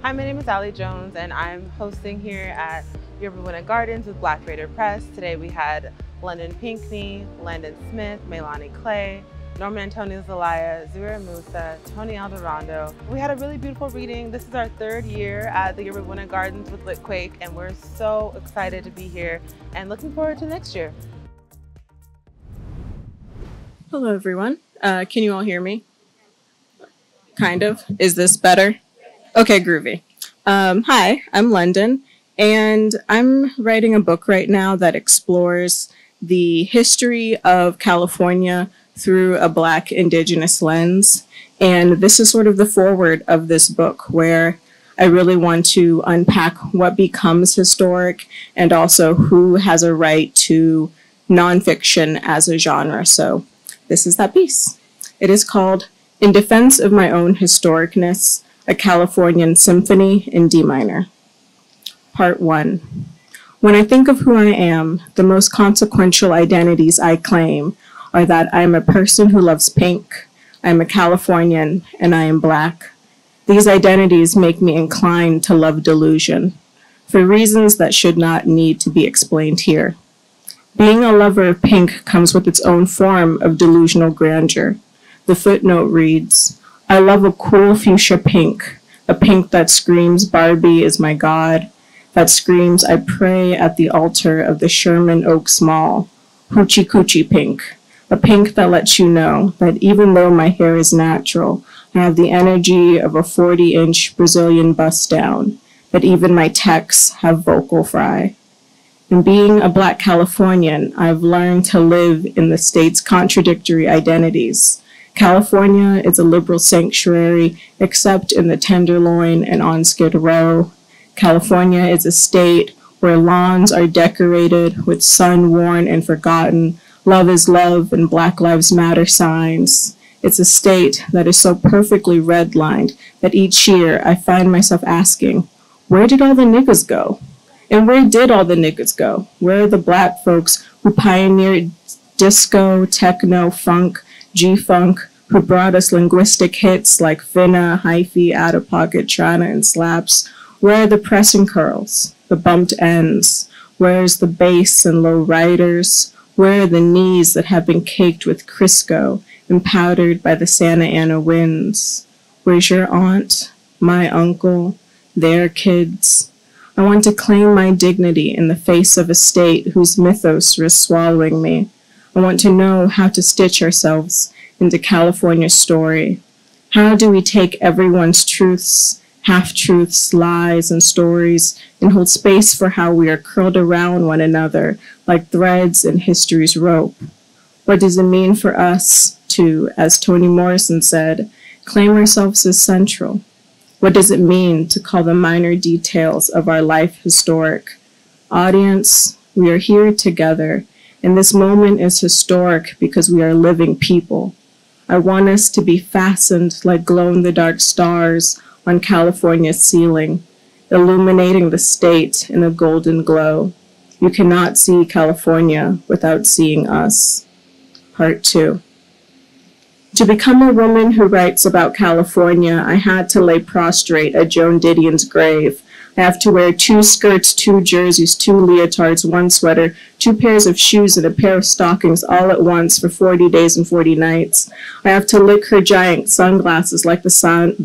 Hi, my name is Alie Jones, and I'm hosting here at Yerba Buena Gardens with Black Freighter Press. Today we had London Pinkney, Landon Smith, Meilani Clay, Antonio Zelaya, Zouhair Mussa, Aldarondo. We had a really beautiful reading. This is our third year at the Yerba Buena Gardens with Litquake, and we're so excited to be here and looking forward to next year. Hello, everyone. Can you all hear me? Kind of. Is this better? Okay, groovy. Hi, I'm Landon, and I'm writing a book right now that explores the history of California through a Black Indigenous lens. And this is sort of the foreword of this book, where I really want to unpack what becomes historic and also who has a right to nonfiction as a genre. So this is that piece. It is called In Defense of My Own Historicness, a Californian Symphony in D minor. Part 1. When I think of who I am, the most consequential identities I claim are that I am a person who loves pink, I am a Californian, and I am Black. These identities make me inclined to love delusion, for reasons that should not need to be explained here. Being a lover of pink comes with its own form of delusional grandeur. The footnote reads, I love a cool fuchsia pink, a pink that screams Barbie is my god, that screams I pray at the altar of the Sherman Oaks Mall, hoochie coochie pink, a pink that lets you know that even though my hair is natural, I have the energy of a 40-inch Brazilian bust down, that even my texts have vocal fry. In being a Black Californian, I've learned to live in the state's contradictory identities. California is a liberal sanctuary, except in the Tenderloin and on Skid Row. California is a state where lawns are decorated with sun-worn and forgotten love is love and Black Lives Matter signs. It's a state that is so perfectly redlined that each year I find myself asking, where did all the niggas go? And where did all the niggas go? Where are the Black folks who pioneered disco, techno, funk, G-Funk, who brought us linguistic hits like finna, hyphy, out of pocket, trana, and slaps? Where are the pressing curls, the bumped ends? Where is the bass and low riders? Where are the knees that have been caked with Crisco and powdered by the Santa Ana winds? Where's your aunt, my uncle, their kids? I want to claim my dignity in the face of a state whose mythos risks swallowing me. I want to know how to stitch ourselves into California's story. How do we take everyone's truths, half-truths, lies, and stories and hold space for how we are curled around one another like threads in history's rope? What does it mean for us to, as Toni Morrison said, claim ourselves as central? What does it mean to call the minor details of our life historic? Audience, we are here together, and this moment is historic because we are living people. I want us to be fastened like glow-in-the-dark stars on California's ceiling, illuminating the state in a golden glow. You cannot see California without seeing us. Part 2. To become a woman who writes about California, I had to lay prostrate at Joan Didion's grave. I have to wear 2 skirts, 2 jerseys, 2 leotards, 1 sweater, 2 pairs of shoes, and a pair of stockings all at once for 40 days and 40 nights. I have to lick her giant sunglasses like the sun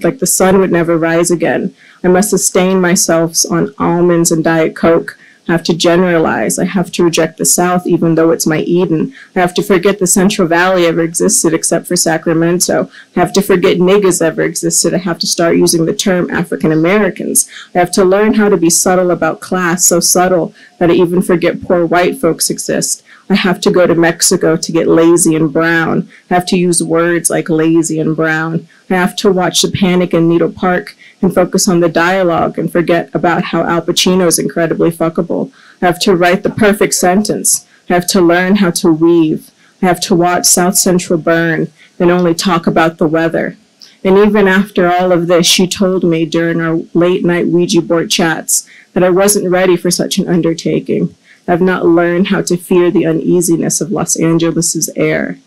would never rise again. I must sustain myself on almonds and Diet Coke. I have to generalize. I have to reject the South even though it's my Eden. I have to forget the Central Valley ever existed except for Sacramento. I have to forget niggas ever existed. I have to start using the term African Americans. I have to learn how to be subtle about class, so subtle that I even forget poor white folks exist. I have to go to Mexico to get lazy and brown. I have to use words like lazy and brown. I have to watch The Panic in Needle Park and focus on the dialogue and forget about how Al Pacino is incredibly fuckable. I have to write the perfect sentence. I have to learn how to weave. I have to watch South Central burn and only talk about the weather. And even after all of this, she told me during our late-night Ouija board chats that I wasn't ready for such an undertaking. I've not learned how to fear the uneasiness of Los Angeles's air.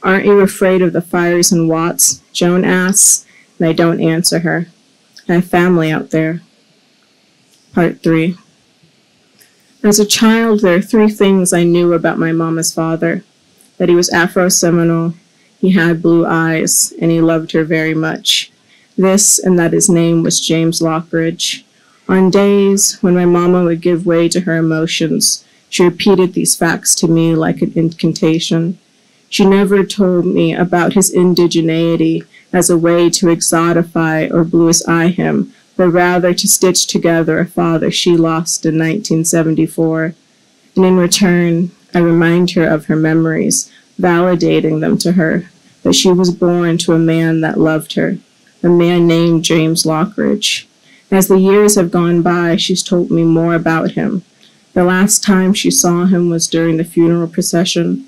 Aren't you afraid of the fires in Watts? Joan asks, and I don't answer her. I have family out there. Part 3. As a child, there are 3 things I knew about my mama's father. That he was Afro-Seminole, he had blue eyes, and he loved her very much. This, and that his name was James Lockridge. On days when my mama would give way to her emotions, she repeated these facts to me like an incantation. She never told me about his indigeneity as a way to exotify or bluest-eye him, but rather to stitch together a father she lost in 1974. And in return, I remind her of her memories, validating them to her, that she was born to a man that loved her, a man named James Lockridge. As the years have gone by, she's told me more about him. The last time she saw him was during the funeral procession.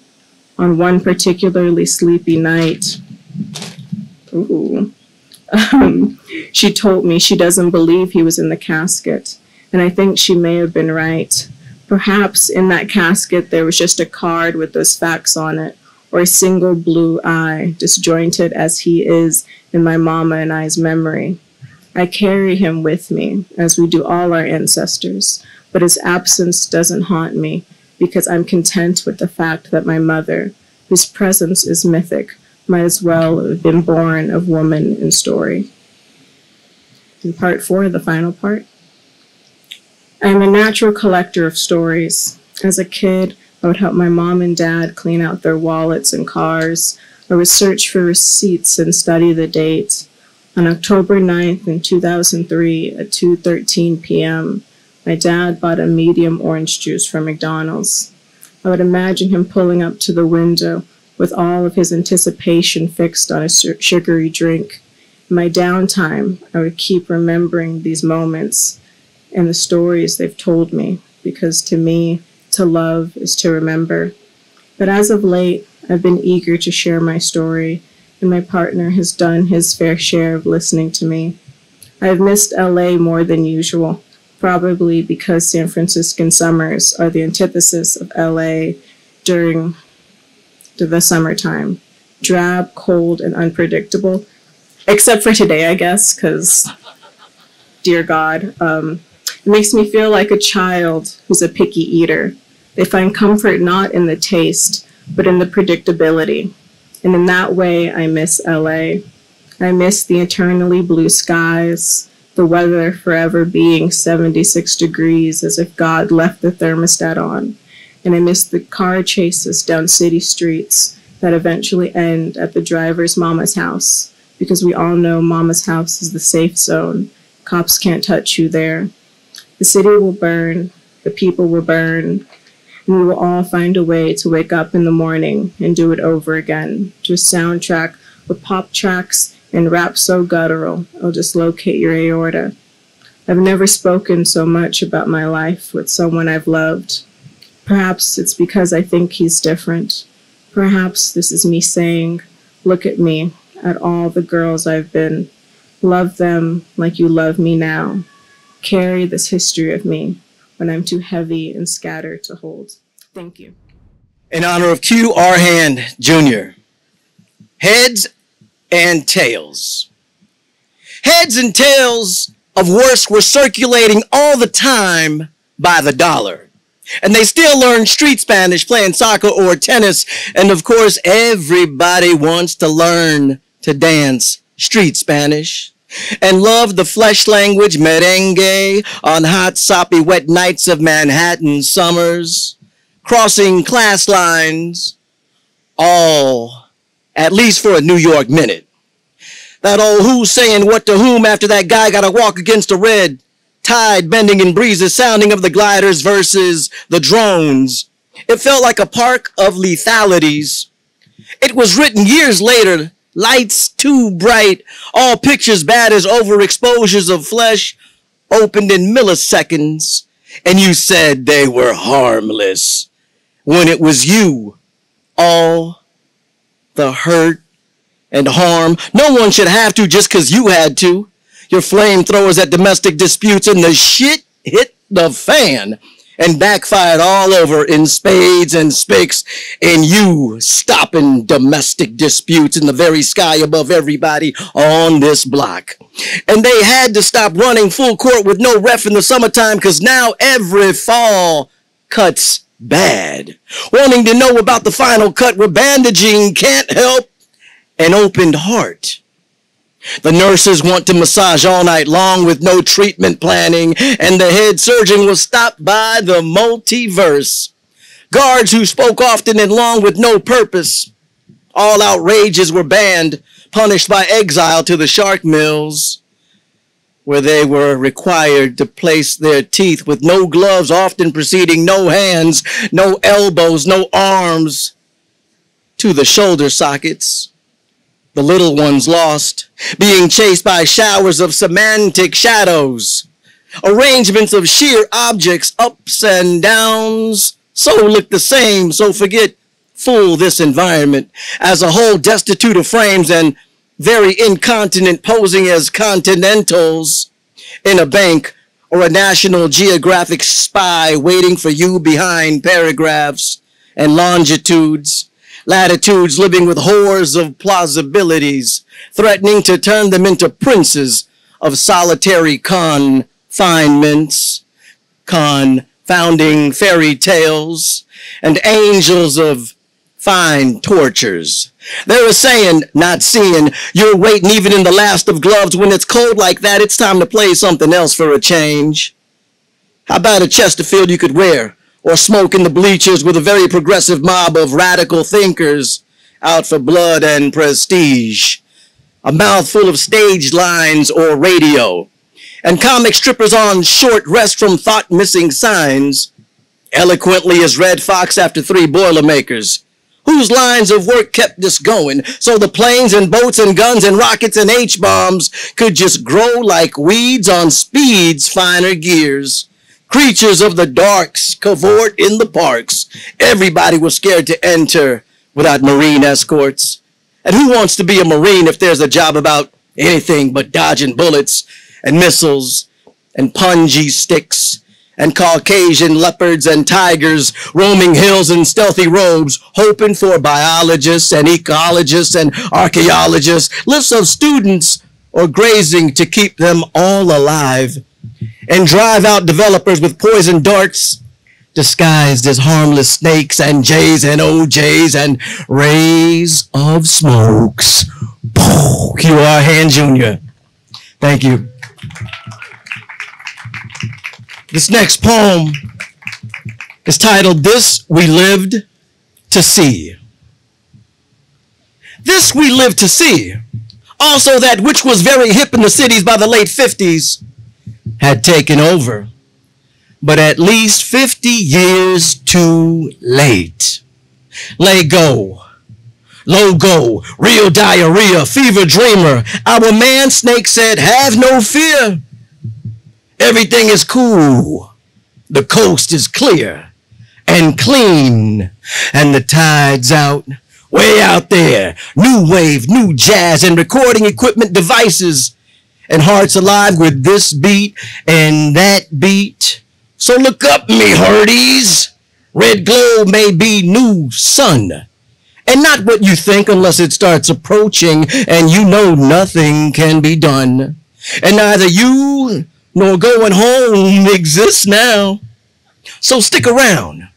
On one particularly sleepy night, she told me she doesn't believe he was in the casket, and I think she may have been right. Perhaps in that casket there was just a card with those facts on it, or a single blue eye, disjointed as he is in my mama and I's memory. I carry him with me, as we do all our ancestors, but his absence doesn't haunt me, because I'm content with the fact that my mother, whose presence is mythic, might as well have been born of woman in story. In part 4, the final part. I am a natural collector of stories. As a kid, I would help my mom and dad clean out their wallets and cars. I would search for receipts and study the dates. On October 9th in 2003 at 2:13 p.m., my dad bought a medium orange juice from McDonald's. I would imagine him pulling up to the window with all of his anticipation fixed on a sugary drink. In my downtime, I would keep remembering these moments and the stories they've told me, because to me, to love is to remember. But as of late, I've been eager to share my story, and my partner has done his fair share of listening to me. I have missed LA more than usual, probably because San Franciscan summers are the antithesis of LA during the summertime. Drab, cold, and unpredictable. Except for today, I guess, because, dear God, it makes me feel like a child who's a picky eater. They find comfort not in the taste, but in the predictability. And in that way, I miss LA. I miss the eternally blue skies, the weather forever being 76 degrees as if God left the thermostat on. And I miss the car chases down city streets that eventually end at the driver's mama's house, because we all know mama's house is the safe zone. Cops can't touch you there. The city will burn, the people will burn, and we will all find a way to wake up in the morning and do it over again, to a soundtrack with pop tracks and rap so guttural, it'll dislocate your aorta. I've never spoken so much about my life with someone I've loved. Perhaps it's because I think he's different. Perhaps this is me saying, look at me, at all the girls I've been. Love them like you love me now. Carry this history of me when I'm too heavy and scattered to hold. Thank you. In honor of Q. R. Hand, Jr. Heads and tails. Heads and tails of worse were circulating all the time by the dollar. And they still learn street Spanish playing soccer or tennis. And of course, everybody wants to learn to dance street Spanish and love the flesh language merengue on hot, soppy, wet nights of Manhattan summers, crossing class lines, all at least for a New York minute. That old who's saying what to whom after that guy got to walk against a red tide bending in breezes, sounding of the gliders versus the drones. It felt like a park of lethalities. It was written years later, lights too bright, all pictures bad as overexposures of flesh, opened in milliseconds, and you said they were harmless, when it was you, all the hurt and harm. No one should have to just because you had to. Your flamethrowers at domestic disputes and the shit hit the fan. and backfired all over in spades and spicks, and you stopping domestic disputes in the very sky above everybody on this block. And they had to stop running full court with no ref in the summertime, because now every fall cut's bad. Wanting to know about the final cut where bandaging can't help an opened heart. The nurses want to massage all night long with no treatment planning, and the head surgeon was stopped by the multiverse. Guards who spoke often and long with no purpose. All outrages were banned, punished by exile to the shark mills, where they were required to place their teeth with no gloves, often preceding no hands, no elbows, no arms, to the shoulder sockets. The little ones lost, being chased by showers of semantic shadows, arrangements of sheer objects, ups and downs, so look the same, so forget full this environment, as a whole destitute of frames and very incontinent, posing as continentals in a bank or a National Geographic spy waiting for you behind paragraphs and longitudes. Latitudes living with horrors of plausibilities, threatening to turn them into princes of solitary confinements, confounding fairy tales, and angels of fine tortures. They're saying, not seeing, you're waiting even in the last of gloves. When it's cold like that, it's time to play something else for a change. How about a Chesterfield you could wear? Or smoke in the bleachers with a very progressive mob of radical thinkers out for blood and prestige. A mouthful of stage lines or radio. And comic strippers on short rest from thought-missing signs. Eloquently as Red Fox after 3 Boilermakers. Whose lines of work kept this going, so the planes and boats and guns and rockets and H-bombs could just grow like weeds on speed's finer gears. Creatures of the darks cavort in the parks. Everybody was scared to enter without Marine escorts. And who wants to be a Marine if there's a job about anything but dodging bullets and missiles and punji sticks and Caucasian leopards and tigers roaming hills in stealthy robes, hoping for biologists and ecologists and archaeologists, lists of students or grazing to keep them all alive, and drive out developers with poison darts disguised as harmless snakes and J's and OJ's and rays of smokes. QR Hand Jr. Thank you. This next poem is titled, This We Lived to See. This we lived to see. Also that which was very hip in the cities by the late 50s had taken over, but at least 50 years too late. Lego, logo, real diarrhea, fever dreamer. Our man Snake said, have no fear. Everything is cool. The coast is clear and clean, and the tide's out, way out there. New wave, new jazz, and recording equipment devices, and hearts alive with this beat and that beat. So look up, me hearties. Red glow may be new sun, and not what you think unless it starts approaching, and you know nothing can be done. And neither you nor going home exists now. So stick around.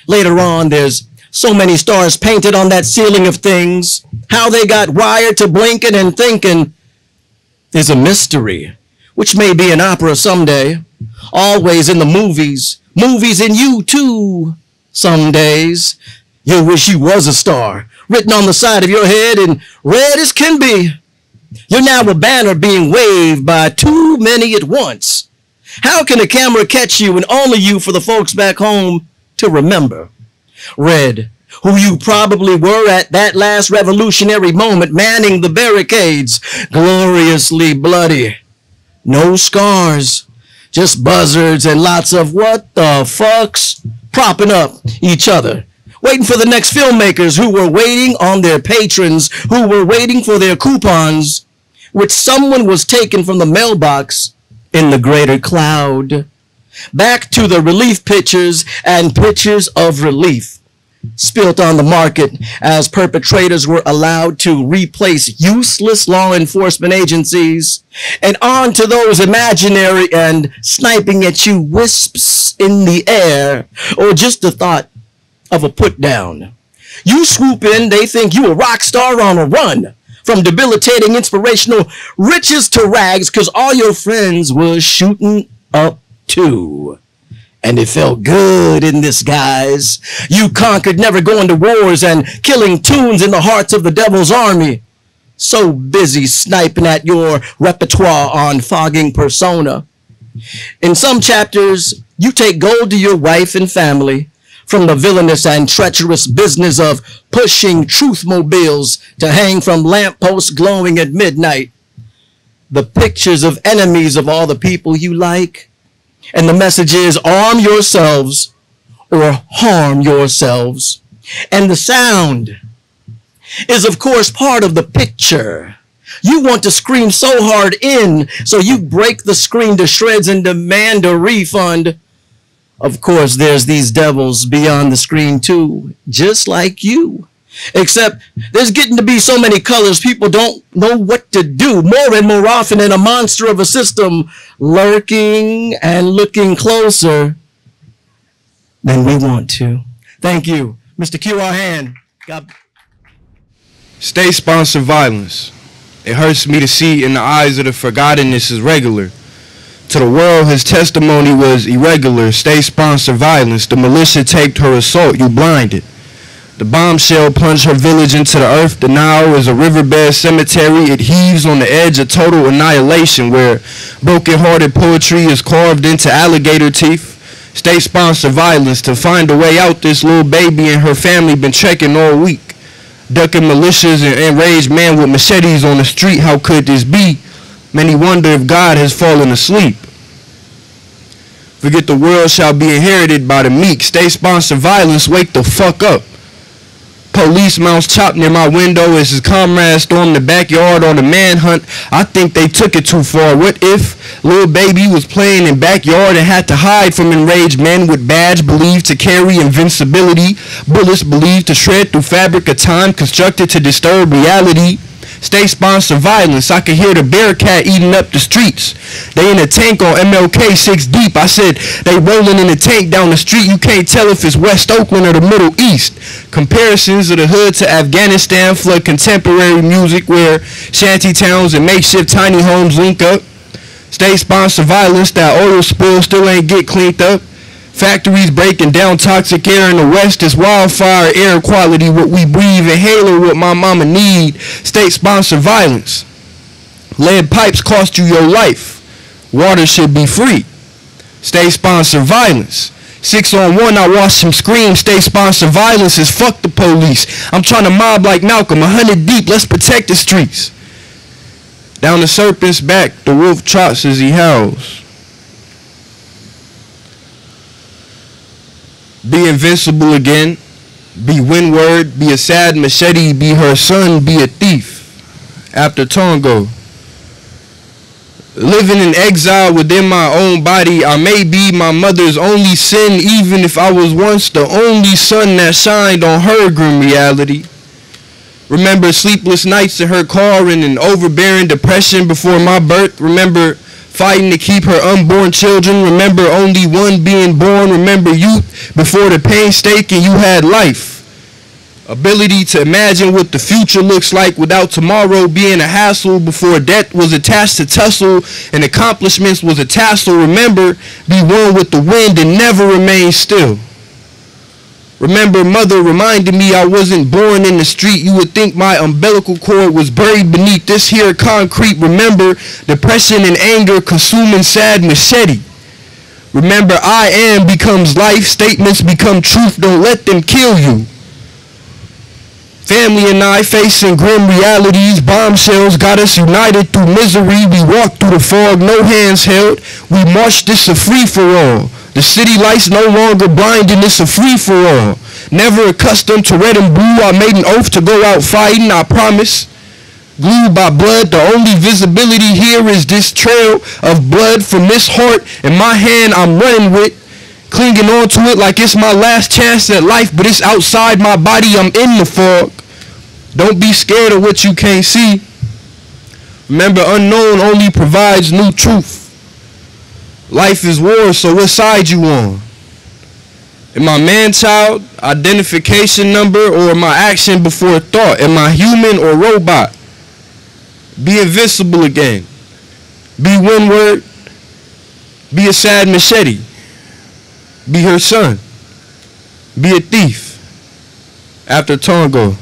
Later on, there's so many stars painted on that ceiling of things. How they got wired to blinking and thinking is a mystery, which may be an opera someday. Always in the movies. Movies in you too. Some days. You wish you was a star, written on the side of your head in red as can be. You're now a banner being waved by too many at once. How can a camera catch you and only you for the folks back home to remember? Red, who you probably were at that last revolutionary moment, manning the barricades, gloriously bloody. No scars, just buzzards and lots of what the fucks propping up each other. Waiting for the next filmmakers who were waiting on their patrons, who were waiting for their coupons, which someone was taken from the mailbox in the greater cloud. Back to the relief pictures and pictures of relief spilt on the market as perpetrators were allowed to replace useless law enforcement agencies, and on to those imaginary and sniping at you wisps in the air, or just the thought of a put down. You swoop in, they think you a rock star on a run, from debilitating inspirational riches to rags, cause all your friends was shooting up too. And it felt good in this guise. You conquered never going to wars and killing tunes in the hearts of the devil's army. So busy sniping at your repertoire on fogging persona. In some chapters, you take gold to your wife and family from the villainous and treacherous business of pushing truth mobiles to hang from lampposts glowing at midnight. The pictures of enemies of all the people you like. And the message is arm yourselves or harm yourselves. And the sound is, of course, part of the picture. You want to scream so hard in, so you break the screen to shreds and demand a refund. Of course, there's these devils beyond the screen too, just like you. Except there's getting to be so many colors, people don't know what to do. More and more often in a monster of a system lurking and looking closer than we want to. Thank you. Mr. QR Hand. State-sponsored violence. It hurts me to see in the eyes of the forgotten this is regular. To the world, his testimony was irregular. State-sponsored violence. The militia taped her assault. You blinded. The bombshell plunged her village into the earth. The Nile is a riverbed cemetery. It heaves on the edge of total annihilation, where broken-hearted poetry is carved into alligator teeth. State-sponsored violence. To find a way out, this little baby and her family been trekking all week, ducking militias and enraged men with machetes on the street. How could this be? Many wonder if God has fallen asleep. Forget the world shall be inherited by the meek. State-sponsored violence. Wake the fuck up. Police mounts chopped near my window as his comrades stormed the backyard on the manhunt. I think they took it too far. What if little baby was playing in backyard and had to hide from enraged men with badge believed to carry invincibility, bullets believed to shred through fabric of time constructed to disturb reality? State-sponsored violence. I could hear the Bearcat eating up the streets. They in a tank on MLK 6 deep. I said they rolling in a tank down the street. You can't tell if it's West Oakland or the Middle East. Comparisons of the hood to Afghanistan flood contemporary music where shanty towns and makeshift tiny homes link up. State-sponsored violence. That oil spill still ain't get cleaned up. Factories breaking down toxic air in the West is wildfire air quality. What we breathe, inhaler, what my mama need. State-sponsored violence. Lead pipes cost you your life. Water should be free. State-sponsored violence. 6 on 1, I watch him scream. State-sponsored violence is fuck the police. I'm trying to mob like Malcolm, 100 deep, let's protect the streets. Down the serpent's back, the wolf trots as he howls. Be invincible again, be windward, be a sad machete, be her son, be a thief. After Tongo. Living in exile within my own body, I may be my mother's only sin, even if I was once the only sun that shined on her grim reality. Remember sleepless nights in her car and an overbearing depression before my birth. Remember fighting to keep her unborn children. Remember only one being born. Remember youth before the painstaking you had life. Ability to imagine what the future looks like without tomorrow being a hassle. Before death was attached to tussle and accomplishments was a tassel. Remember, be one with the wind and never remain still. Remember, mother reminded me I wasn't born in the street. You would think my umbilical cord was buried beneath this here concrete. Remember, depression and anger consuming sad machete. Remember, I am becomes life. Statements become truth. Don't let them kill you. Family and I facing grim realities. Bombshells got us united through misery. We walked through the fog, no hands held. We marched this a free-for-all. The city lights no longer blinding, it's a free-for-all. Never accustomed to red and blue, I made an oath to go out fighting, I promise. Glued by blood, the only visibility here is this trail of blood from this heart. In my hand I'm running with, clinging onto it like it's my last chance at life, but it's outside my body, I'm in the fog. Don't be scared of what you can't see. Remember, unknown only provides new truth. Life is war, so what side you on? Am I man-child, identification number, or am I action before thought? Am I human or robot? Be invincible again. Be windward. Be a sad machete. Be her son. Be a thief. After Tongo.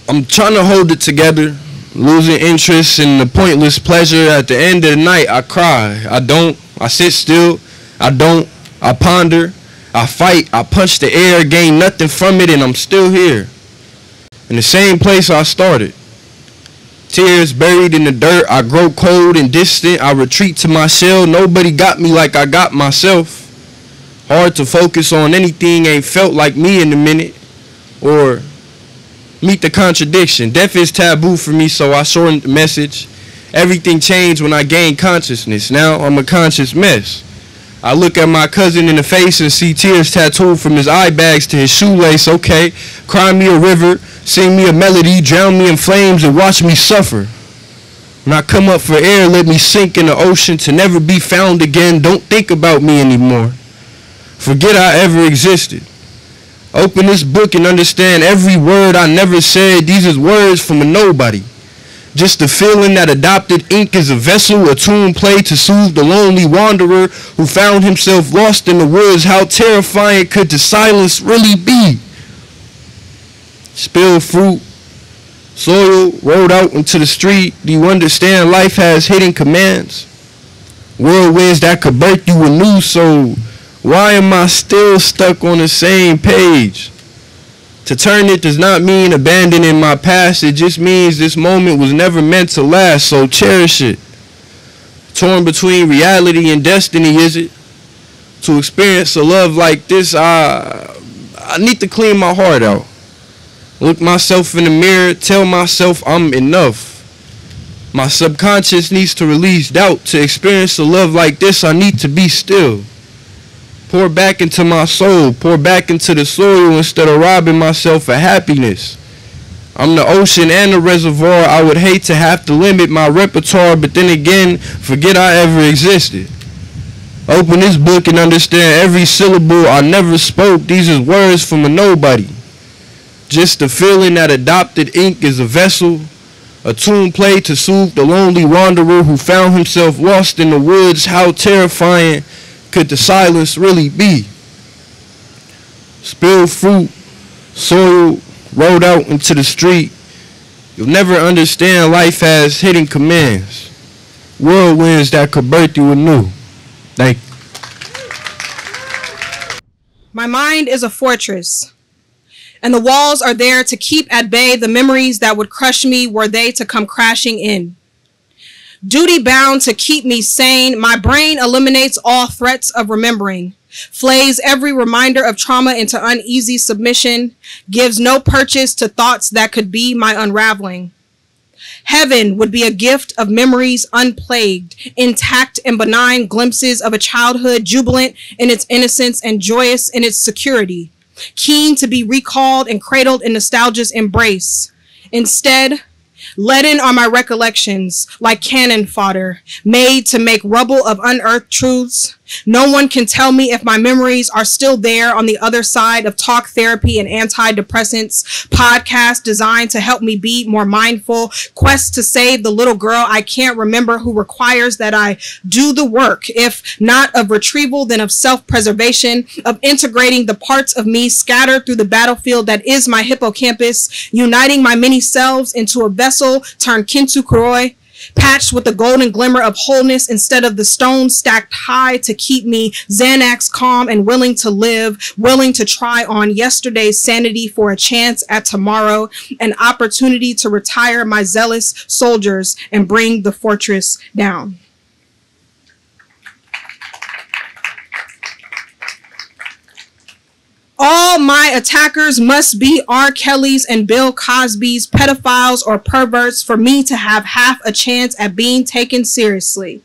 I'm trying to hold it together. Losing interest in the pointless pleasure. At the end of the night, I cry. I don't. I sit still. I don't. I ponder. I fight. I punch the air. Gain nothing from it, and I'm still here. In the same place I started. Tears buried in the dirt. I grow cold and distant. I retreat to my shell. Nobody got me like I got myself. Hard to focus on anything ain't felt like me in a minute. Or meet the contradiction. Death is taboo for me, so I shortened the message. Everything changed when I gained consciousness. Now I'm a conscious mess. I look at my cousin in the face and see tears tattooed from his eye bags to his shoelace. Okay, cry me a river, sing me a melody, drown me in flames and watch me suffer. When I come up for air, let me sink in the ocean to never be found again. Don't think about me anymore. Forget I ever existed. Open this book and understand every word I never said. These is words from a nobody. Just the feeling that adopted ink is a vessel, a tune played to soothe the lonely wanderer who found himself lost in the woods. How terrifying could the silence really be? Spilled fruit, soil rolled out into the street. Do you understand life has hidden commands? Whirlwinds that could birth you anew, so why am I still stuck on the same page? To turn it does not mean abandoning my past. It just means this moment was never meant to last, so cherish it. Torn between reality and destiny, is it? To experience a love like this, I need to clean my heart out. Look myself in the mirror, tell myself I'm enough. My subconscious needs to release doubt. To experience a love like this, I need to be still. Pour back into my soul, pour back into the soil instead of robbing myself of happiness. I'm the ocean and the reservoir. I would hate to have to limit my repertoire, but then again, forget I ever existed. Open this book and understand every syllable I never spoke. These is words from a nobody. Just the feeling that adopted ink is a vessel, a tune played to soothe the lonely wanderer who found himself lost in the woods. How terrifying could the silence really be? Spilled fruit, soil rolled out into the street. You'll never understand life has hidden commands. Whirlwinds that could birth you anew. Thank you. My mind is a fortress, and the walls are there to keep at bay the memories that would crush me were they to come crashing in. Duty bound to keep me sane, my brain eliminates all threats of remembering, flays every reminder of trauma into uneasy submission, gives no purchase to thoughts that could be my unraveling. Heaven would be a gift of memories unplagued, intact and benign glimpses of a childhood jubilant in its innocence and joyous in its security, keen to be recalled and cradled in nostalgia's embrace. Instead, leaden are my recollections, like cannon fodder, made to make rubble of unearthed truths. No one can tell me if my memories are still there on the other side of talk therapy and antidepressants, podcasts designed to help me be more mindful, quests to save the little girl I can't remember who requires that I do the work, if not of retrieval, then of self-preservation, of integrating the parts of me scattered through the battlefield that is my hippocampus, uniting my many selves into a vessel turned kintu kuroi, patched with the golden glimmer of wholeness instead of the stones stacked high to keep me Xanax calm and willing to live, willing to try on yesterday's sanity for a chance at tomorrow, an opportunity to retire my zealous soldiers and bring the fortress down. All my attackers must be R. Kelly's and Bill Cosby's, pedophiles or perverts, for me to have half a chance at being taken seriously.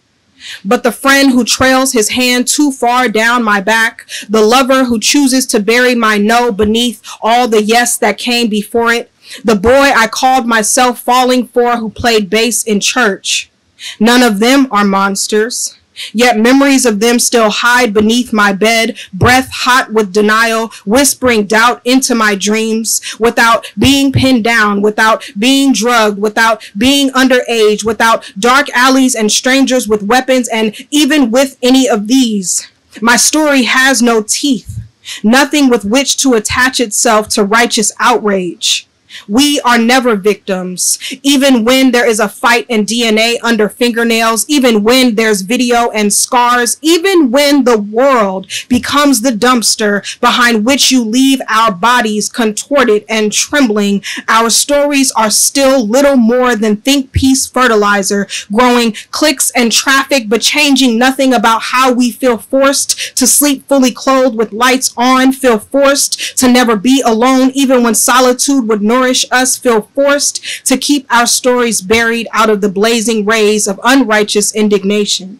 But the friend who trails his hand too far down my back, the lover who chooses to bury my no beneath all the yes that came before it, the boy I called myself falling for who played bass in church. None of them are monsters. Yet memories of them still hide beneath my bed, breath hot with denial, whispering doubt into my dreams, without being pinned down, without being drugged, without being underage, without dark alleys and strangers with weapons, and even with any of these. My story has no teeth, nothing with which to attach itself to righteous outrage. We are never victims, even when there is a fight and DNA under fingernails, even when there's video and scars, even when the world becomes the dumpster behind which you leave our bodies contorted and trembling. Our stories are still little more than think piece fertilizer, growing clicks and traffic, but changing nothing about how we feel forced to sleep fully clothed with lights on, feel forced to never be alone, even when solitude would nourish us, feel forced to keep our stories buried out of the blazing rays of unrighteous indignation.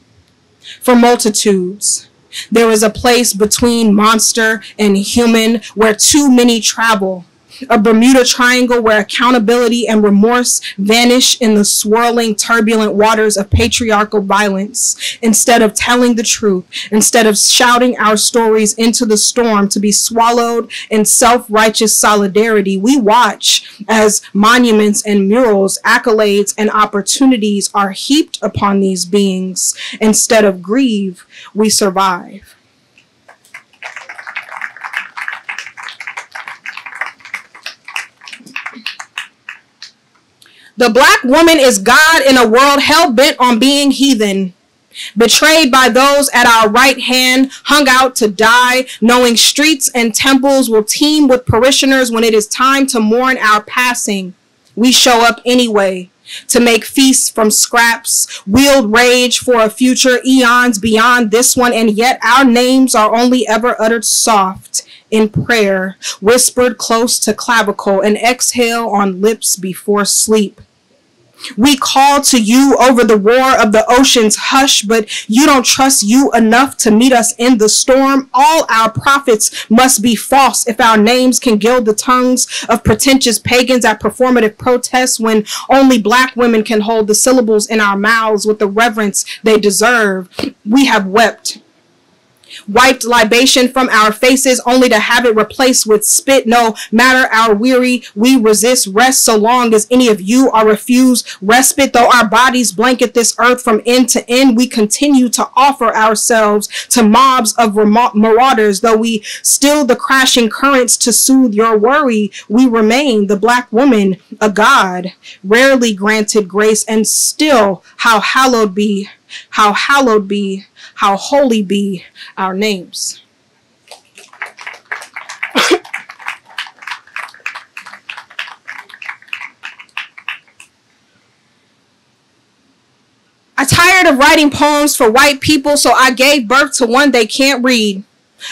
For multitudes, there is a place between monster and human where too many travel, a Bermuda Triangle where accountability and remorse vanish in the swirling, turbulent waters of patriarchal violence. Instead of telling the truth, instead of shouting our stories into the storm to be swallowed in self-righteous solidarity, we watch as monuments and murals, accolades, and opportunities are heaped upon these beings. Instead of grieve, we survive. The Black woman is God in a world hell-bent on being heathen, betrayed by those at our right hand, hung out to die, knowing streets and temples will teem with parishioners when it is time to mourn our passing. We show up anyway, to make feasts from scraps, wield rage for a future eons beyond this one, and yet our names are only ever uttered soft in prayer, whispered close to clavicle, and exhale on lips before sleep. We call to you over the roar of the ocean's hush, but you don't trust you enough to meet us in the storm. All our prophets must be false if our names can gild the tongues of pretentious pagans at performative protests, when only Black women can hold the syllables in our mouths with the reverence they deserve. We have wept, wiped libation from our faces only to have it replaced with spit. No matter our weary, we resist rest so long as any of you are refused respite. Though our bodies blanket this earth from end to end, we continue to offer ourselves to mobs of marauders. Though we still the crashing currents to soothe your worry, we remain the Black woman, a god, rarely granted grace, and still how hallowed be, how hallowed be, how holy be our names. I tired of writing poems for white people, so I gave birth to one they can't read.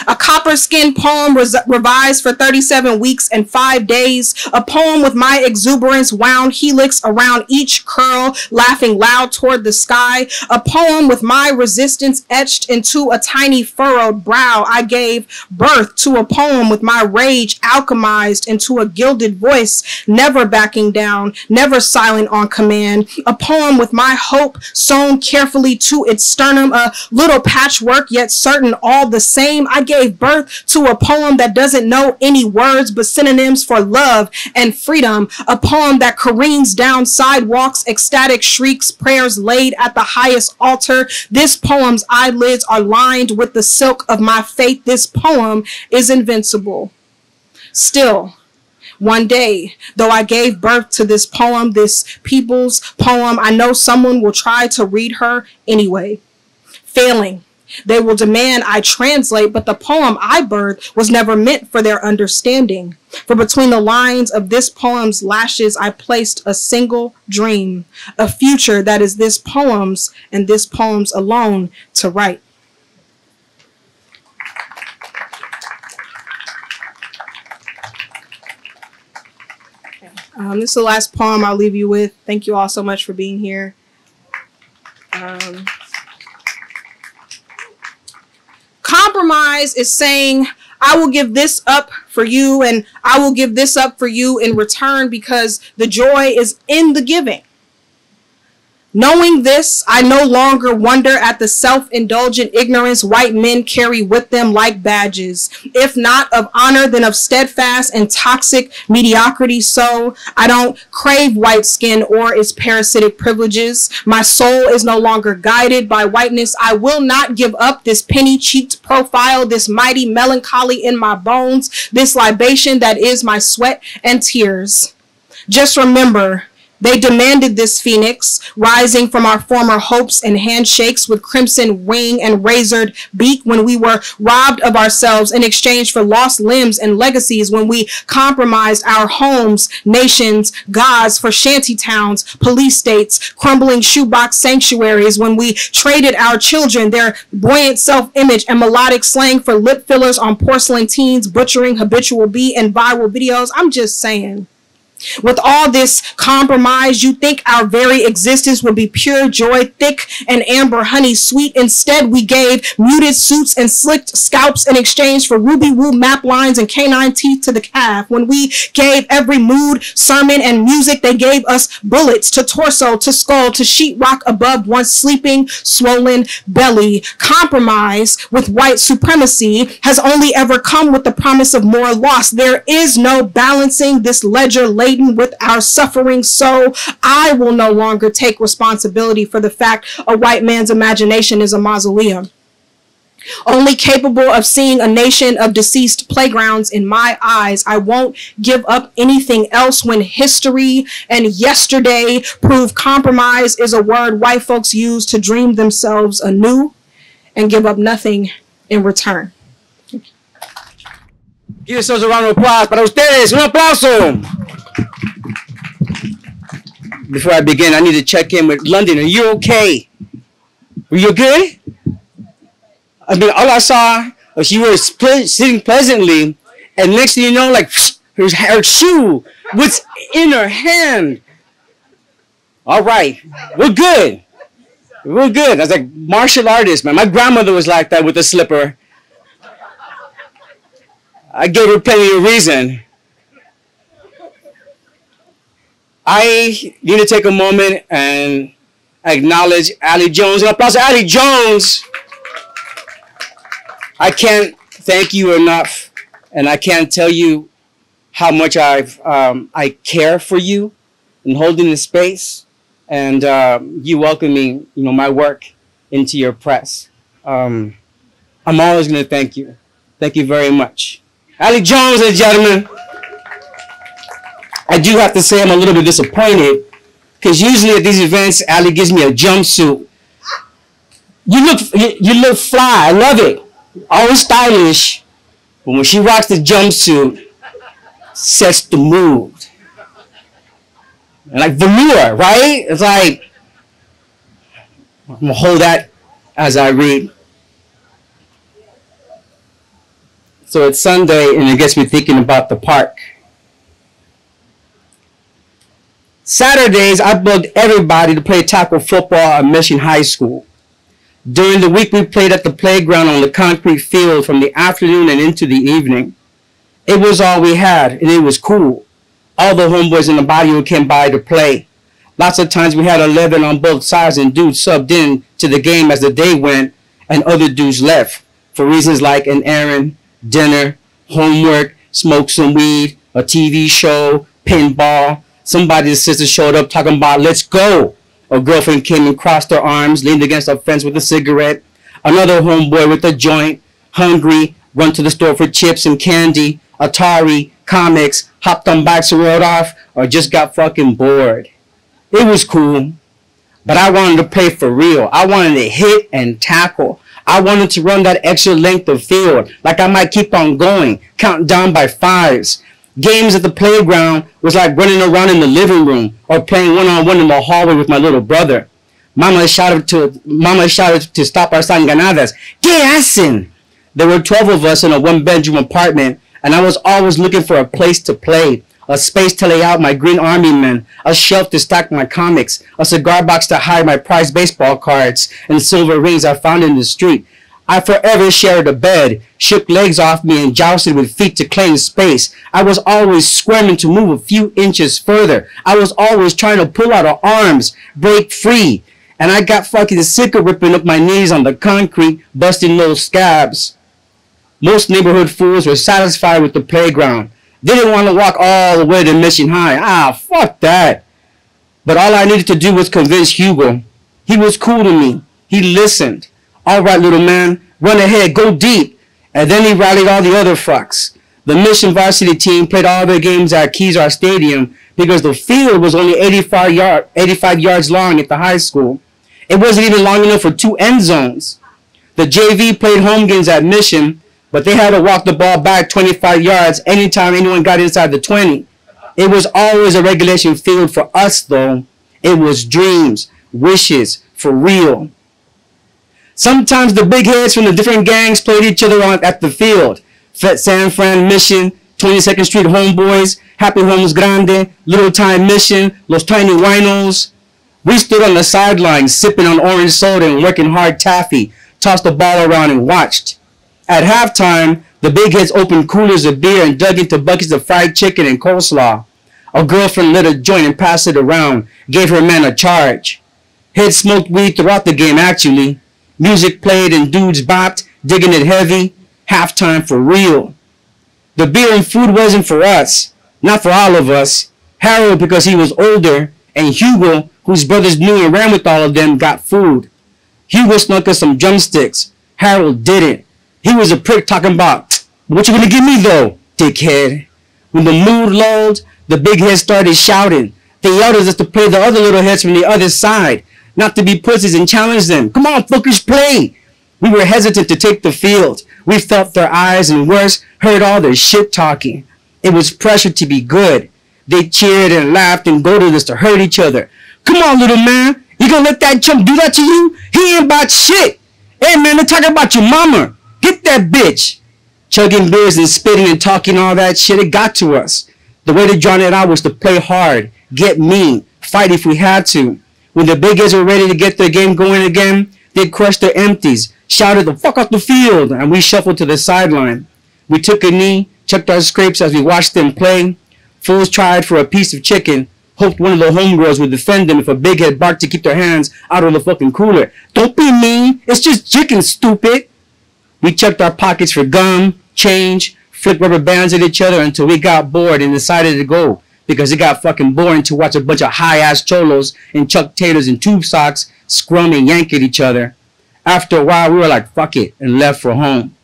A copper-skinned poem revised for 37 weeks and 5 days. A poem with my exuberance wound helix around each curl, laughing loud toward the sky. A poem with my resistance etched into a tiny furrowed brow. I gave birth to a poem with my rage alchemized into a gilded voice, never backing down, never silent on command. A poem with my hope sewn carefully to its sternum, a little patchwork yet certain all the same. I gave birth to a poem that doesn't know any words but synonyms for love and freedom. A poem that careens down sidewalks, ecstatic shrieks, prayers laid at the highest altar. This poem's eyelids are lined with the silk of my faith. This poem is invincible. Still, one day, though I gave birth to this poem, this people's poem, I know someone will try to read her anyway. Failing, they will demand I translate, but the poem I birthed was never meant for their understanding. For between the lines of this poem's lashes, I placed a single dream, a future that is this poem's and this poem's alone to write. This is the last poem I'll leave you with. Thank you all so much for being here. Compromise is saying, I will give this up for you and I will give this up for you in return because the joy is in the giving. Knowing this, I no longer wonder at the self-indulgent ignorance white men carry with them like badges. If not of honor, then of steadfast and toxic mediocrity. So I don't crave white skin or its parasitic privileges. My soul is no longer guided by whiteness. I will not give up this penny-cheeked profile, this mighty melancholy in my bones, this libation that is my sweat and tears. Just remember, they demanded this phoenix, rising from our former hopes and handshakes with crimson wing and razored beak when we were robbed of ourselves in exchange for lost limbs and legacies, when we compromised our homes, nations, gods for shanty towns, police states, crumbling shoebox sanctuaries, when we traded our children, their buoyant self-image and melodic slang for lip fillers on porcelain teens, butchering habitual beat and viral videos. I'm just saying. With all this compromise, you think our very existence would be pure joy, thick and amber honey sweet. Instead, we gave muted suits and slicked scalps in exchange for ruby woo map lines and canine teeth to the calf. When we gave every mood, sermon, and music, they gave us bullets to torso, to skull, to sheetrock above once sleeping, swollen belly. Compromise with white supremacy has only ever come with the promise of more loss. There is no balancing this ledger laden with our suffering, so I will no longer take responsibility for the fact a white man's imagination is a mausoleum, only capable of seeing a nation of deceased playgrounds in my eyes. I won't give up anything else when history and yesterday prove compromise is a word white folks use to dream themselves anew and give up nothing in return. Give yourselves a round of applause para ustedes. Un aplauso. Before I begin, I need to check in with London. Are you okay? Were you good? I mean, all I saw was you were sitting pleasantly, and next thing you know, like, her shoe was in her hand. All right, we're good. We're good. I was like, martial artist, man. My grandmother was like that with a slipper. I gave her plenty of reason. I need to take a moment and acknowledge Alie Jones. An applause to Alie Jones. I can't thank you enough, and I can't tell you how much I care for you and holding the space, and you welcoming, my work into your press. I'm always going to thank you. Thank you very much. Alie Jones, ladies and gentlemen. I do have to say I'm a little bit disappointed because usually at these events, Alie gives me a jumpsuit. You look fly. I love it. Always stylish. But when she rocks the jumpsuit, sets the mood. And like velour, right? It's like, I'm going to hold that as I read. So it's Sunday, and it gets me thinking about the park. Saturdays, I bugged everybody to play tackle football at Mission High School. During the week, we played at the playground on the concrete field from the afternoon and into the evening. It was all we had, and it was cool. All the homeboys in the barrio came by to play. Lots of times we had 11 on both sides, and dudes subbed in to the game as the day went, and other dudes left for reasons like an errand, dinner, homework, smoke some weed, a TV show, pinball. Somebody's sister showed up talking about, let's go. A girlfriend came and crossed her arms, leaned against a fence with a cigarette. Another homeboy with a joint, hungry, run to the store for chips and candy, Atari, comics, hopped on bikes and rode off, or just got fucking bored. It was cool, but I wanted to play for real. I wanted to hit and tackle. I wanted to run that extra length of field, like I might keep on going, counting down by fives. Games at the playground was like running around in the living room or playing one-on-one in the hallway with my little brother. Mama shouted to stop our sanganadas. ¿Qué hacen? There were 12 of us in a one-bedroom apartment, and I was always looking for a place to play. a space to lay out my green army men, a shelf to stack my comics, a cigar box to hide my prized baseball cards and silver rings I found in the street. I forever shared a bed, shook legs off me and jousted with feet to claim space. I was always squirming to move a few inches further. I was always trying to pull out her arms, break free. And I got fucking sick of ripping up my knees on the concrete, busting those scabs. Most neighborhood fools were satisfied with the playground. They didn't want to walk all the way to Mission High. Ah, fuck that. But all I needed to do was convince Hugo. He was cool to me. He listened. All right, little man, run ahead, go deep. And then he rallied all the other fucks. The Mission varsity team played all their games at Kezar Stadium because the field was only 85 yards long at the high school. It wasn't even long enough for 2 end zones. The JV played home games at Mission, but they had to walk the ball back 25 yards anytime anyone got inside the 20. It was always a regulation field for us, though. It was dreams, wishes, for real. Sometimes the big heads from the different gangs played each other at the field. San Fran Mission, 22nd Street Homeboys, Happy Homes Grande, Little Time Mission, Los Tiny Winos. We stood on the sidelines, sipping on orange soda and working hard taffy, tossed the ball around and watched. At halftime, the big heads opened coolers of beer and dug into buckets of fried chicken and coleslaw. A girlfriend lit a joint and passed it around, gave her man a charge. Heads smoked weed throughout the game, actually. Music played and dudes bopped, digging it heavy. Halftime for real. The beer and food wasn't for us, not for all of us. Harold, because he was older, and Hugo, whose brothers knew and ran with all of them, got food. Hugo snuck us some drumsticks. Harold didn't. He was a prick talking about, what you gonna give me though, dickhead? When the mood lulled, the big heads started shouting. They yelled at us to play the other little heads from the other side, not to be pussies and challenge them. Come on, fuckers, play. We were hesitant to take the field. We felt their eyes and worse, heard all their shit talking. It was pressure to be good. They cheered and laughed and goaded us to hurt each other. Come on, little man. You gonna let that chump do that to you? He ain't about shit. Hey, man, they're talking about your mama. Get that bitch. Chugging beers and spitting and talking all that shit, it got to us. The way to drown it out was to play hard, get mean, fight if we had to. When the big guys were ready to get their game going again, they crushed their empties, shouted the fuck off the field, and we shuffled to the sideline. We took a knee, checked our scrapes as we watched them play. Fools tried for a piece of chicken, hoped one of the homegirls would defend them if a big head barked to keep their hands out of the fucking cooler. Don't be mean, it's just chicken, stupid. We checked our pockets for gum, change, flicked rubber bands at each other until we got bored and decided to go, because it got fucking boring to watch a bunch of high-ass cholos in Chuck Taylors and tube socks scrum and yank at each other. After a while, we were like, fuck it, and left for home.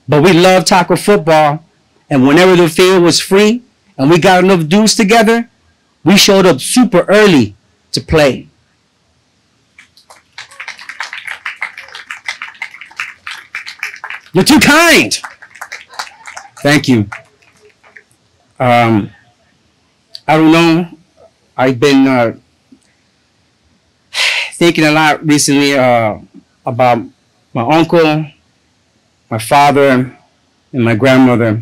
But we loved tackle football, and whenever the field was free and we got enough dudes together, we showed up super early to play. You're too kind. Thank you. I don't know. I've been thinking a lot recently about my uncle, my father, and my grandmother,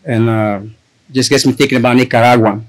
and just gets me thinking about Nicaragua.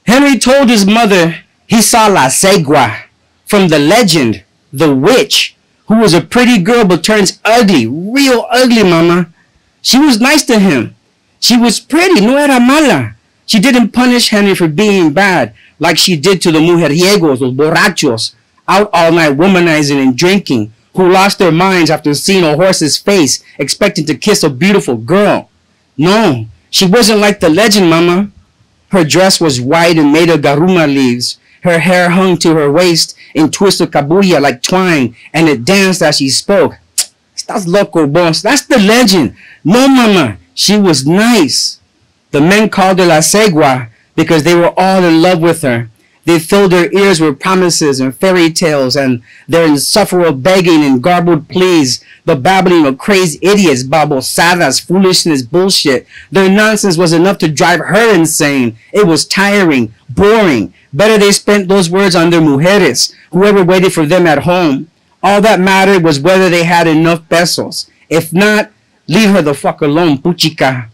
Henry told his mother he saw La Segua from the legend, the witch, who was a pretty girl but turns ugly, real ugly, mama. She was nice to him. She was pretty, no era mala. She didn't punish Henry for being bad like she did to the mujeriegos, los borrachos, out all night womanizing and drinking, who lost their minds after seeing a horse's face, expecting to kiss a beautiful girl. No, she wasn't like the legend, mama. Her dress was white and made of garuma leaves. Her hair hung to her waist in twisted cabuya like twine, and it danced as she spoke. Estás loco, boss. That's the legend. No, mama. She was nice. The men called her La Segua because they were all in love with her. They filled their ears with promises and fairy tales and their insufferable begging and garbled pleas, the babbling of crazed idiots, babosadas, foolishness, bullshit. Their nonsense was enough to drive her insane. It was tiring, boring. Better they spent those words on their mujeres, whoever waited for them at home. All that mattered was whether they had enough pesos. If not, Leave her the fuck alone, puchica.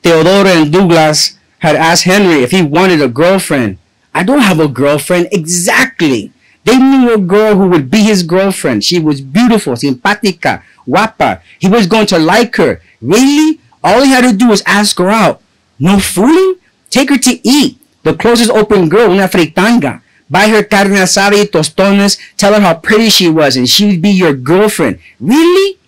Theodora and Douglas had asked Henry if he wanted a girlfriend. I don't have a girlfriend. Exactly. They knew a girl who would be his girlfriend. She was beautiful, simpática, guapa. He was going to like her. Really? All he had to do was ask her out. No fooling? Take her to eat. The closest open girl, una fritanga. Buy her carne asada y tostones. Tell her how pretty she was and she would be your girlfriend. Really?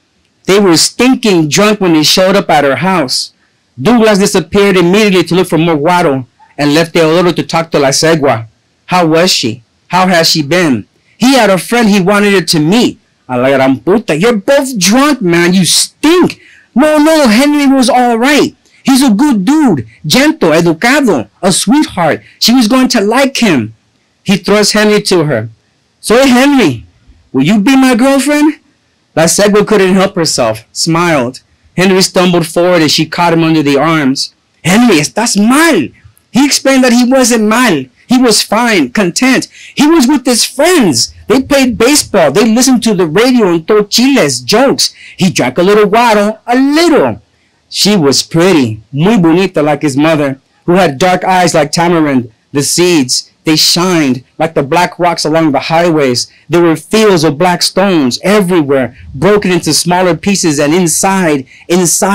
They were stinking drunk when they showed up at her house. Douglas disappeared immediately to look for more guaro and left Teodoro to talk to La Segua. How was she? How has she been? He had a friend he wanted her to meet. A la gran puta. You're both drunk, man. You stink. No, Henry was all right. He's a good dude. Gentle, educado, a sweetheart. She was going to like him. He thrust Henry to her. So, Henry, will you be my girlfriend? La Segua couldn't help herself, smiled. Henry stumbled forward and she caught him under the arms. Henry, estás mal. He explained that he wasn't mal. He was fine, content. He was with his friends. They played baseball. They listened to the radio and told chiles, jokes. He drank a little guaro, a little. She was pretty, muy bonita like his mother, who had dark eyes like tamarind, the seeds. They shined like the black rocks along the highways. There were fields of black stones everywhere, broken into smaller pieces, and inside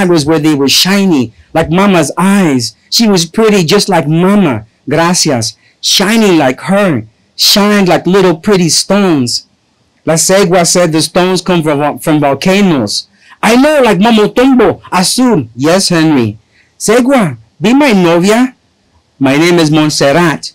was where they were shiny, like Mama's eyes. She was pretty just like Mama, gracias. Shiny like her, shined like little pretty stones. La Segua said the stones come from volcanoes. I know, like Momotombo, Azul. Yes, Henry. Segua, be my novia. My name is Montserrat.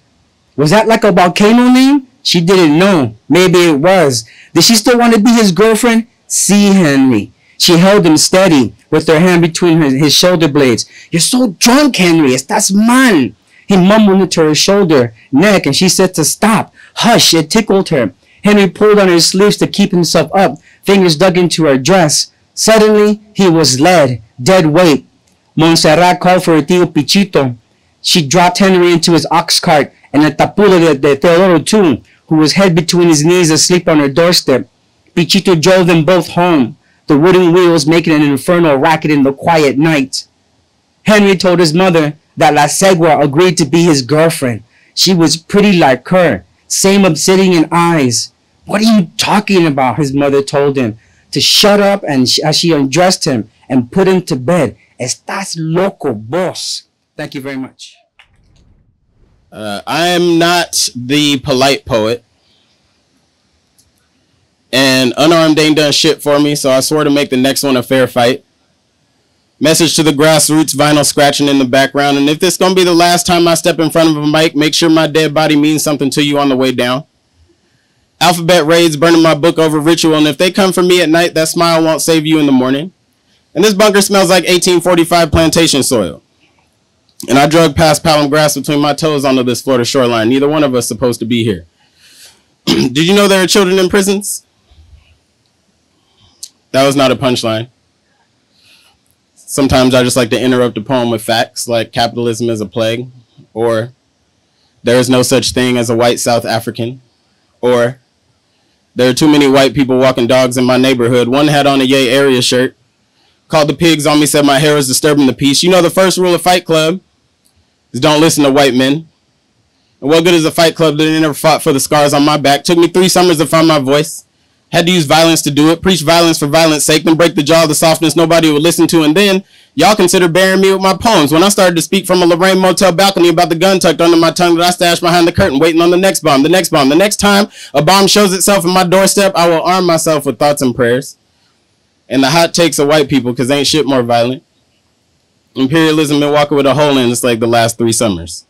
Was that like a volcano name? She didn't know. Maybe it was. Did she still want to be his girlfriend? See, Henry. She held him steady with her hand between his shoulder blades. You're so drunk, Henry. Estás mal. He mumbled into her shoulder, neck, and she said to stop. Hush, it tickled her. Henry pulled on her sleeves to keep himself up, fingers dug into her dress. Suddenly, he was led, dead weight. Montserrat called for her tío Pichito. She dropped Henry into his ox cart, and the tapulo de Teodoro too, who was head between his knees asleep on her doorstep. Pichito drove them both home, the wooden wheels making an infernal racket in the quiet night. Henry told his mother that La Segua agreed to be his girlfriend. She was pretty like her, same obsidian eyes. What are you talking about? His mother told him to shut up, and as she undressed him and put him to bed. Estás loco, boss. Thank you very much. I am not the polite poet, and unarmed ain't done shit for me, so I swore to make the next one a fair fight. Message to the grassroots, vinyl scratching in the background, and if this gonna be the last time I step in front of a mic, make sure my dead body means something to you on the way down. Alphabet raids, burning my book over ritual, and if they come for me at night, that smile won't save you in the morning. And this bunker smells like 1845 plantation soil. And I drug past palm grass between my toes onto this Florida shoreline. Neither one of us supposed to be here. Did you know there are children in prisons? That was not a punchline. Sometimes I just like to interrupt a poem with facts like capitalism is a plague, or there is no such thing as a white South African, or there are too many white people walking dogs in my neighborhood. One had on a Yay Area shirt, called the pigs on me, said my hair was disturbing the peace. You know the first rule of Fight Club is don't listen to white men. And what good is a Fight Club that they never fought for the scars on my back? Took me 3 summers to find my voice. Had to use violence to do it. Preach violence for violence sake. Then break the jaw of the softness nobody would listen to. And then y'all consider burying me with my poems. When I started to speak from a Lorraine Motel balcony about the gun tucked under my tongue that I stashed behind the curtain, waiting on the next bomb, the next bomb. The next time a bomb shows itself in my doorstep, I will arm myself with thoughts and prayers. And the hot takes of white people, because ain't shit more violent. Imperialism been walking with a hole in it's like the last 3 summers.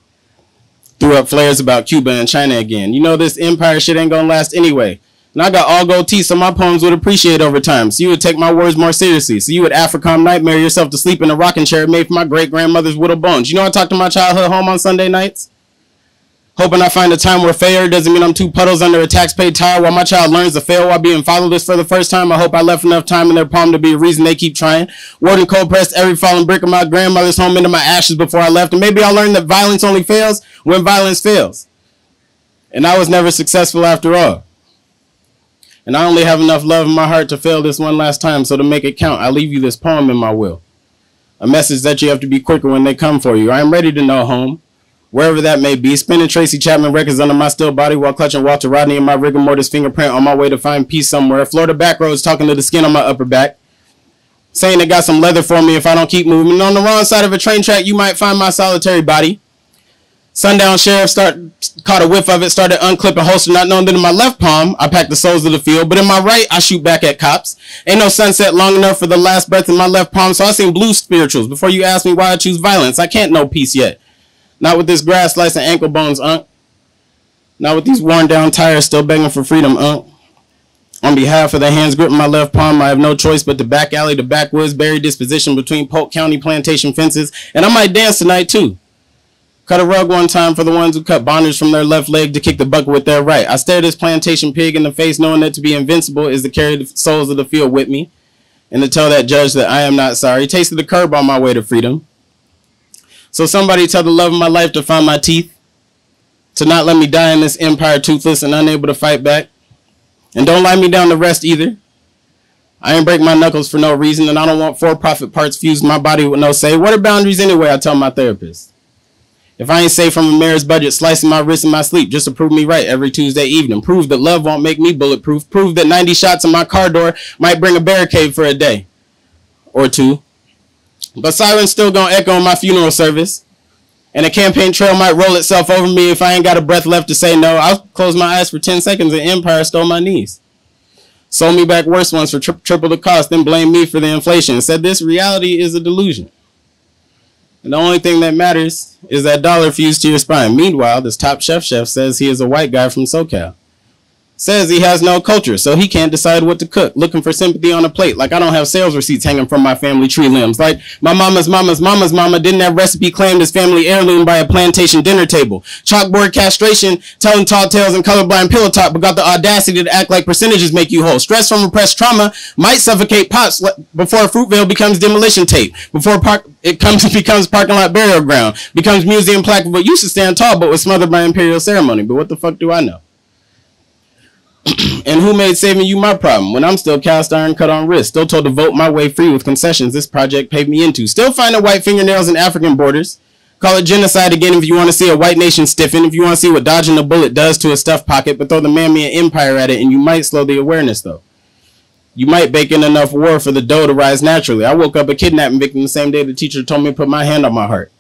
Threw up flares about Cuba and China again. You know this empire shit ain't gonna last anyway. And I got all gold teeth, so my poems would appreciate over time. So you would take my words more seriously. So you would African nightmare yourself to sleep in a rocking chair made from my great-grandmother's whittled bones. You know I talk to my childhood home on Sunday nights? Hoping I find a time where failure doesn't mean I'm 2 puddles under a tax-paid tire while my child learns to fail while being fatherless for the first time. I hope I left enough time in their palm to be a reason they keep trying. Word and cold pressed every fallen brick of my grandmother's home into my ashes before I left. And maybe I'll learn that violence only fails when violence fails. And I was never successful after all. And I only have enough love in my heart to fail this one last time, so to make it count, I leave you this poem in my will. A message that you have to be quicker when they come for you. I am ready to know home, wherever that may be, spinning Tracy Chapman records under my still body while clutching Walter Rodney and my rigor mortis fingerprint on my way to find peace somewhere. Florida back roads talking to the skin on my upper back, saying it got some leather for me if I don't keep moving. On the wrong side of a train track, you might find my solitary body. Sundown sheriff caught a whiff of it, started unclipping holster, not knowing that in my left palm, I packed the souls of the field, but in my right, I shoot back at cops. Ain't no sunset long enough for the last breath in my left palm, so I sing blues spirituals before you ask me why I choose violence. I can't know peace yet. Not with this grass slicing ankle bones, Not with these worn down tires still begging for freedom, On behalf of the hands gripping my left palm, I have no choice but to back alley, the backwoods, buried disposition between Polk County plantation fences, and I might dance tonight too. Cut a rug one time for the ones who cut bondage from their left leg to kick the bucket with their right. I stare this plantation pig in the face, knowing that to be invincible is to carry the souls of the field with me, and to tell that judge that I am not sorry. Tasted the curb on my way to freedom. So somebody tell the love of my life to find my teeth, to not let me die in this empire toothless and unable to fight back. And don't lie me down to rest either. I ain't break my knuckles for no reason, and I don't want for-profit parts fused in my body with no say. What are boundaries anyway, I tell my therapist. If I ain't safe from a mayor's budget, slicing my wrist in my sleep just to prove me right every Tuesday evening. Prove that love won't make me bulletproof. Prove that 90 shots in my car door might bring a barricade for a day or two. But sirens still gonna echo in my funeral service. And a campaign trail might roll itself over me if I ain't got a breath left to say no. I'll close my eyes for 10 seconds and empire stole my knees. Sold me back worse ones for triple the cost, then blamed me for the inflation. Said this reality is a delusion. And the only thing that matters is that dollar fused to your spine. Meanwhile, this top chef says he is a white guy from SoCal. Says he has no culture, so he can't decide what to cook. Looking for sympathy on a plate, like I don't have sales receipts hanging from my family tree limbs. Like my mama's mama didn't have recipe claimed as family heirloom by a plantation dinner table. Chalkboard castration, telling tall tales and colorblind pillow talk, but got the audacity to act like percentages make you whole. Stress from repressed trauma might suffocate pops before Fruitvale becomes demolition tape. Before becomes parking lot burial ground. Becomes museum plaque of what used to stand tall but was smothered by imperial ceremony. But what the fuck do I know? And who made saving you my problem when I'm still cast iron cut on wrist, still told to vote my way free with concessions this project paid me into, still finding white fingernails in African borders. Call it genocide again if you want to see a white nation stiffen, if you want to see what dodging a bullet does to a stuffed pocket, but throw the man-made empire at it and you might slow the awareness though. You might bake in enough war for the dough to rise naturally. I woke up a kidnapping victim the same day the teacher told me to put my hand on my heart.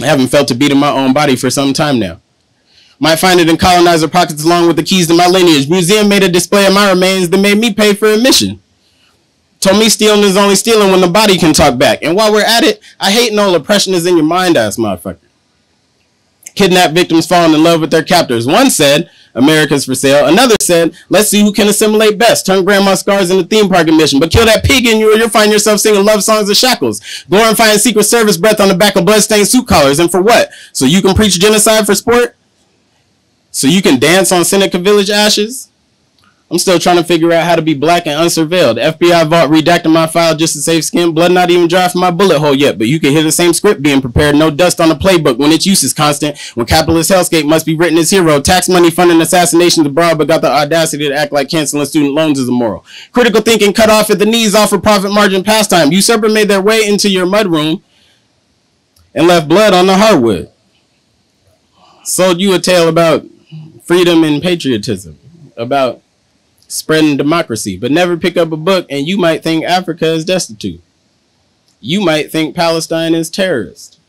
I haven't felt a beat in my own body for some time now. Might find it in colonizer pockets along with the keys to my lineage. Museum made a display of my remains that made me pay for admission. Told me stealing is only stealing when the body can talk back. And while we're at it, I hate no oppression is in your mind, ass motherfucker. Kidnapped victims falling in love with their captors. One said, America's for sale. Another said, let's see who can assimilate best. Turn grandma's scars into theme park admission. But kill that pig in you or you'll find yourself singing love songs of shackles. Glorifying Secret Service breath on the back of bloodstained suit collars. And for what? So you can preach genocide for sport? So you can dance on Seneca Village ashes? I'm still trying to figure out how to be black and unsurveilled. FBI vault redacting my file just to save skin. Blood not even dry from my bullet hole yet, but you can hear the same script being prepared. No dust on the playbook when its use is constant. When capitalist hellscape must be written as hero. Tax money funding assassinations abroad, but got the audacity to act like canceling student loans is immoral. Critical thinking cut off at the knees, all for profit margin pastime. Usurper made their way into your mudroom and left blood on the hardwood. Sold you a tale about freedom and patriotism, about spreading democracy, but never pick up a book and you might think Africa is destitute. You might think Palestine is terrorist.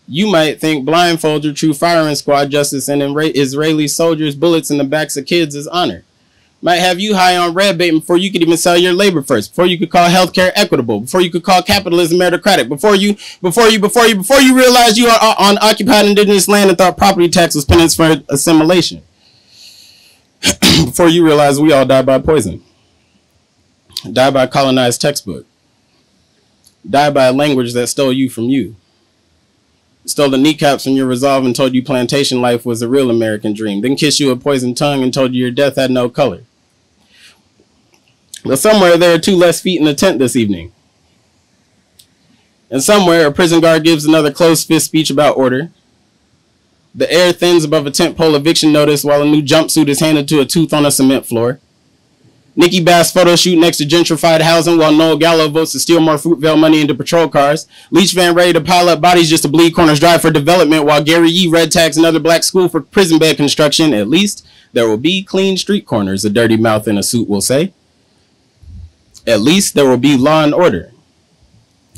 You might think blindfold your true firing squad justice and Israeli soldiers' bullets in the backs of kids is honor. Might have you high on red bait before you could even sell your labor first, before you could call healthcare equitable, before you could call capitalism meritocratic, before you realized you are on occupied indigenous land and thought property tax was penance for assimilation. Before you realize we all die by poison, die by colonized textbook, die by a language that stole you from you, stole the kneecaps from your resolve and told you plantation life was a real American dream, then kissed you a poisoned tongue and told you your death had no color. But somewhere there are 2 less feet in the tent this evening. And somewhere a prison guard gives another closed fist speech about order. The air thins above a tent pole eviction notice while a new jumpsuit is handed to a tooth on a cement floor. Nikki Bass photo shoot next to gentrified housing while Noel Gallo votes to steal more Fruitvale money into patrol cars. Leach van ready to pile up bodies just to bleed corners dry for development while Gary Yee red tags another black school for prison bed construction. At least there will be clean street corners, a dirty mouth in a suit will say. At least there will be law and order.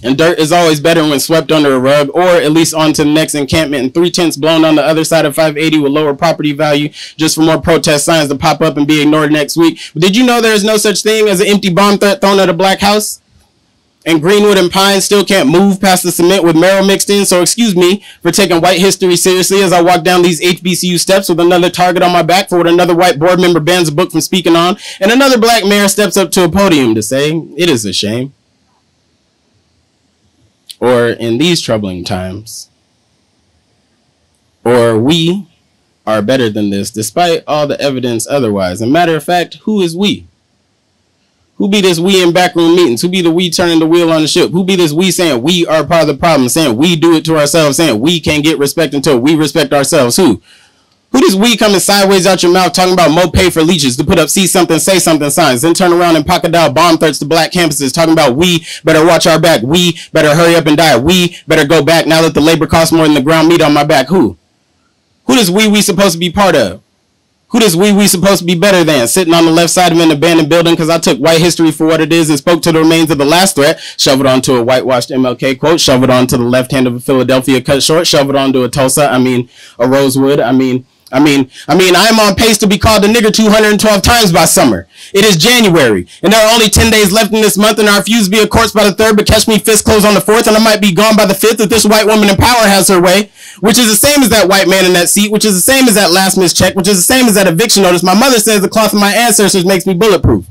And dirt is always better when swept under a rug, or at least onto the next encampment, and 3 tents blown on the other side of 580 will lower property value just for more protest signs to pop up and be ignored next week. But did you know there is no such thing as an empty bomb threat thrown at a black house? And Greenwood and Pine still can't move past the cement with marrow mixed in, so excuse me for taking white history seriously as I walk down these HBCU steps with another target on my back for what another white board member bans a book from speaking on, and another black mayor steps up to a podium to say, it is a shame. Or in these troubling times, or we are better than this despite all the evidence otherwise. And matter of fact, who is we? Who be this we in backroom meetings? Who be the we turning the wheel on the ship? Who be this we saying we are part of the problem, saying we do it to ourselves, saying we can't get respect until we respect ourselves? Who? Who does we coming sideways out your mouth talking about more pay for leeches to put up see something, say something signs, then turn around and pocket dial bomb threats to black campuses talking about we better watch our back, we better hurry up and die, we better go back now that the labor costs more than the ground meat on my back? Who? Who does we supposed to be part of? Who does we supposed to be better than? Sitting on the left side of an abandoned building because I took white history for what it is and spoke to the remains of the last threat, shoveled onto a whitewashed MLK quote, shoveled onto the left hand of a Philadelphia cut short, shoveled onto a Tulsa, a Rosewood, I'm on pace to be called a nigger 212 times by summer. It is January, and there are only 10 days left in this month, and I refuse to be a corpse by the 3rd, but catch me fist closed on the 4th, and I might be gone by the 5th if this white woman in power has her way, which is the same as that white man in that seat, which is the same as that last missed check, which is the same as that eviction notice. My mother says the cloth of my ancestors makes me bulletproof.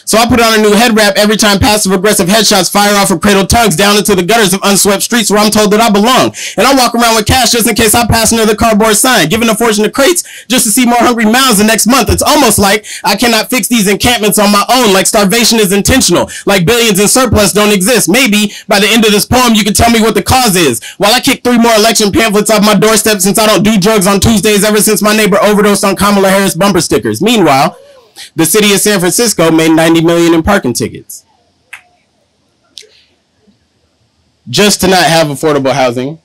So I put on a new head wrap every time passive-aggressive headshots fire off of cradle tongues down into the gutters of unswept streets where I'm told that I belong. And I walk around with cash just in case I pass another cardboard sign, giving a fortune to crates just to see more hungry mouths the next month. It's almost like I cannot fix these encampments on my own, like starvation is intentional, like billions in surplus don't exist. Maybe by the end of this poem you can tell me what the cause is. While I kick 3 more election pamphlets off my doorstep since I don't do drugs on Tuesdays ever since my neighbor overdosed on Kamala Harris bumper stickers. Meanwhile, the city of San Francisco made $90 million in parking tickets just to not have affordable housing,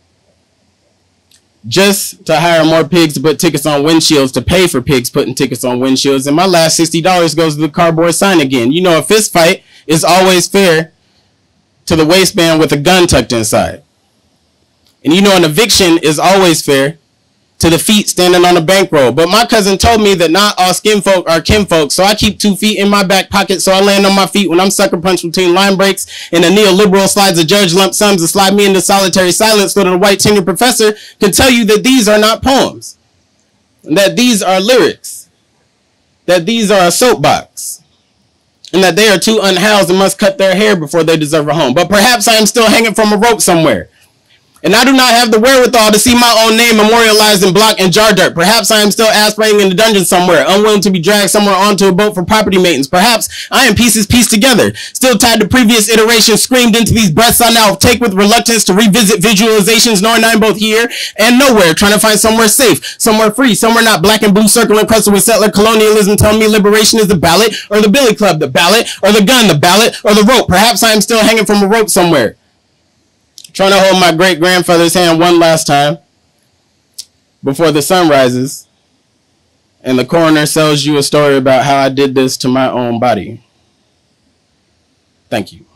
just to hire more pigs to put tickets on windshields, to pay for pigs putting tickets on windshields, and my last $60 goes to the cardboard sign again. You know, a fist fight is always fair to the waistband with a gun tucked inside. And you know, an eviction is always fair to the feet standing on a bankroll. But my cousin told me that not all skin folk are kinfolk, so I keep 2 feet in my back pocket so I land on my feet when I'm sucker punched between line breaks and a neoliberal slides a judge lump sums to slide me into solitary silence so that a white tenured professor can tell you that these are not poems, that these are lyrics, that these are a soapbox, and that they are too unhoused and must cut their hair before they deserve a home. But perhaps I am still hanging from a rope somewhere, and I do not have the wherewithal to see my own name memorialized in block and jar dirt. Perhaps I am still aspirating in the dungeon somewhere, unwilling to be dragged somewhere onto a boat for property maintenance. Perhaps I am pieces pieced together, still tied to previous iterations, screamed into these breaths I now take with reluctance to revisit visualizations, knowing I'm both here and nowhere, trying to find somewhere safe, somewhere free, somewhere not black and blue circle encrusted with settler colonialism telling me liberation is the ballot, or the billy club, the ballot, or the gun, the ballot, or the rope. Perhaps I am still hanging from a rope somewhere, trying to hold my great-grandfather's hand one last time before the sun rises and the coroner sells you a story about how I did this to my own body. Thank you.